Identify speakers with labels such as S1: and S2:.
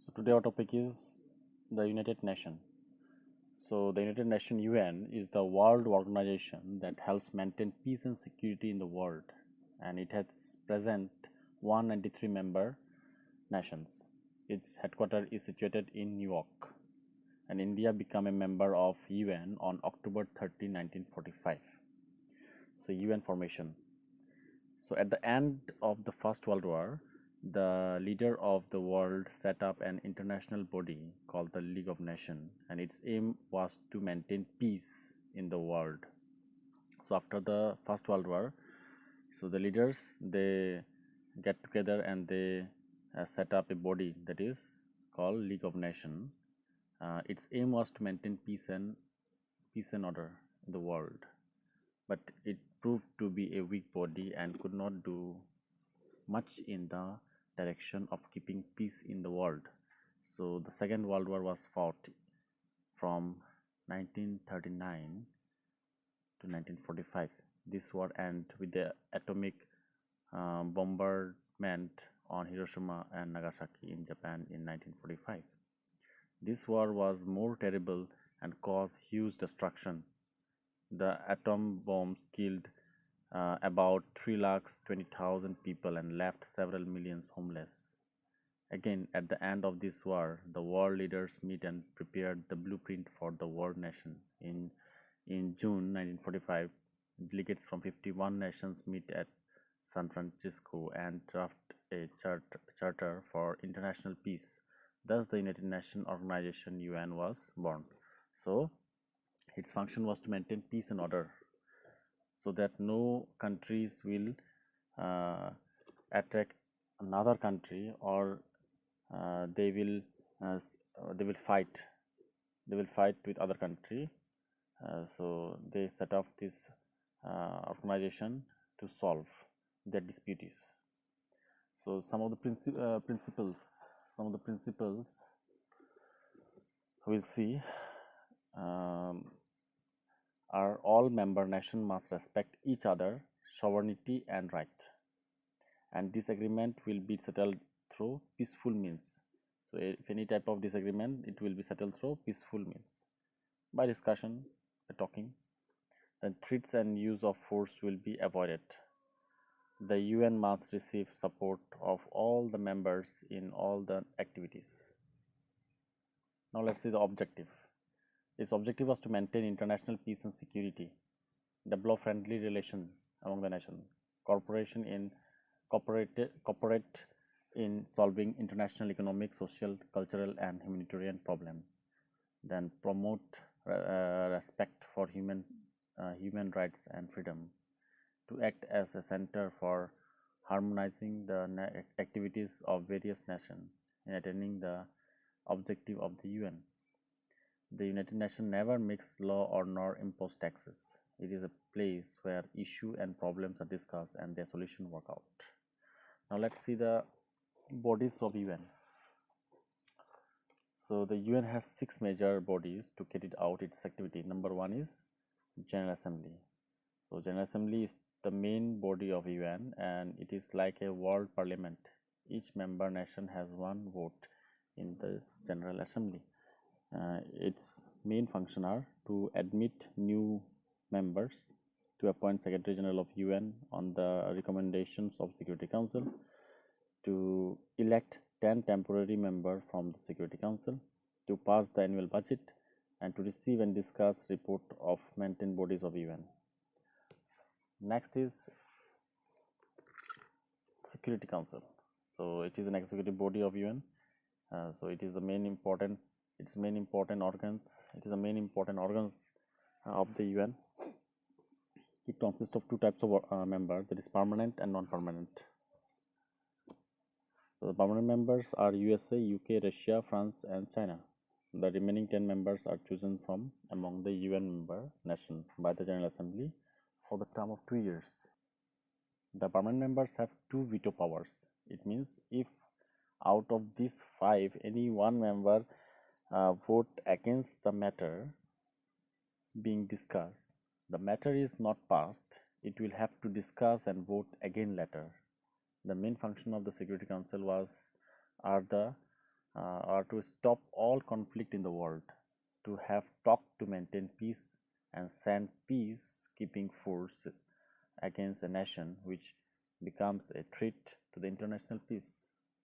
S1: So today our topic is the United Nations. So the United Nations UN is the world organization that helps maintain peace and security in the world, and it has present 193 member nations. Its headquarters is situated in New York, and India became a member of UN on October 30, 1945. So UN formation. So at the end of the First World War, the leader of the world set up an international body called the League of Nations, and its aim was to maintain peace in the world. So after the First World War, so the leaders they get together and they set up a body that is called League of Nations. Its aim was to maintain peace and order in the world, but it proved to be a weak body and could not do much in the direction of keeping peace in the world. So the Second World War was fought from 1939 to 1945. This war ended with the atomic bombardment on Hiroshima and Nagasaki in Japan in 1945. This war was more terrible and caused huge destruction. The atom bombs killed about 3,20,000 people and left several millions homeless. Again, at the end of this war, the world leaders meet and prepared the blueprint for the world nation. In June 1945, delegates from 51 nations meet at San Francisco and draft a charter for international peace. Thus, the United Nations Organization UN was born. So, its function was to maintain peace and order so that no countries will attack another country, or they will fight with other country. So they set up this organization to solve their disputes. So some of the principles we'll see are all member nations must respect each other sovereignty and right, and disagreement will be settled through peaceful means. So if any type of disagreement, it will be settled through peaceful means, by discussion, by talking. Then threats and use of force will be avoided. The UN must receive support of all the members in all the activities. Now let's see the objective. Its objective was to maintain international peace and security, develop friendly relations among the nations, cooperate in solving international economic, social, cultural, and humanitarian problems. Then promote respect for human rights and freedom, to act as a center for harmonizing the activities of various nations in attaining the objective of the UN. The United Nations never makes law or nor impose taxes. It is a place where issues and problems are discussed and their solution work out. Now let's see the bodies of UN. So the UN has 6 major bodies to carry out its activity. Number 1 is General Assembly. So General Assembly is the main body of UN, and it is like a world parliament. Each member nation has one vote in the General Assembly. Its main function are to admit new members, to appoint Secretary General of UN on the recommendations of Security Council, to elect 10 temporary members from the Security Council, to pass the annual budget, and to receive and discuss report of maintained bodies of UN. Next is Security Council. So it is an executive body of UN. So it is the main important organs. It is the main important organs of the UN. It consists of 2 types of members, that is permanent and non-permanent. So the permanent members are USA, UK, Russia, France, and China. The remaining 10 members are chosen from among the UN member nations by the General Assembly for the term of 2 years. The permanent members have 2 veto powers. It means if out of these 5 any one member vote against the matter being discussed, the matter is not passed, it will have to discuss and vote again later. The main function of the Security Council are the or to stop all conflict in the world, to have talked to maintain peace and send peacekeeping force against a nation which becomes a threat to the international peace.